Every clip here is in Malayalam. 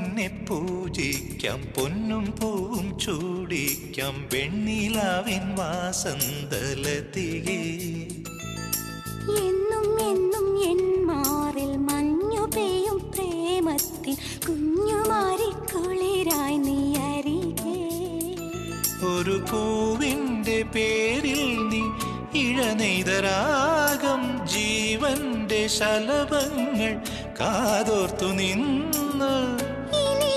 നിന്നെ പൂജിക്കാം പൊന്നും പൂവും ചൂടിക്കാം വെണ്ണിലാവിൻ വാസന്തലതികേ എന്നും എന്നും എൻ മാറിൽ മഞ്ഞു പെയ്യും പ്രേമത്തിൽ കുഞ്ഞുമാരിക്കുളിരായി നീ അരികെ ഒരു പൂവിൻ്റെ പേരിൽ നീ ഇഴനെയ്തരാഗം ജീവന്റെ ശലഭങ്ങൾ കാതോർത്തു നിന്ന് ഇനി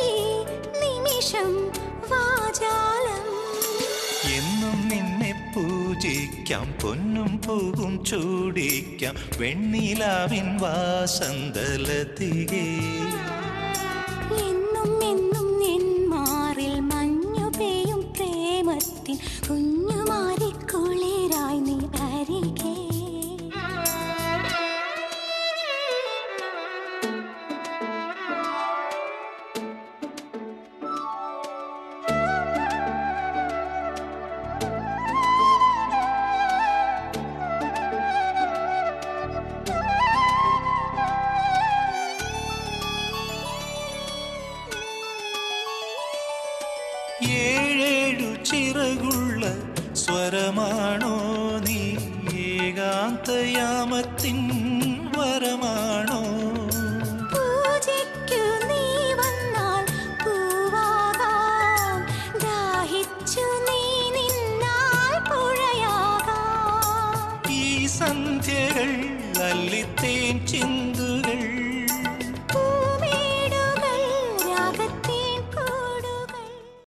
നിമിഷം വാചാലം എന്നും നിന്നെ പൂജിക്കാം പൊന്നും പൂവും ചൂടിക്കാം വെണ്ണിലാവിൻ വാസന്തലതികേ എന്നും എന്നും എൻ മാറിൽ മഞ്ഞു പെയ്യും പ്രേമത്തിൽ കുഞ്ഞുമാരിക്കുളിരായി നീ അരികെ ഏഴേഴു ചിറകുള്ള സ്വരമാണോ നീ ഏകാന്തയാമത്തിൻ വരമാണോ പൂജയ്ക്കു നീ വന്നാൽ പൂവാകാം ദാഹിച്ചു നീ നിന്നാൽ പുഴയാകാം ഈ സന്ധ്യകൾ അല്ലിത്തേൻ ചിന്തുകൾ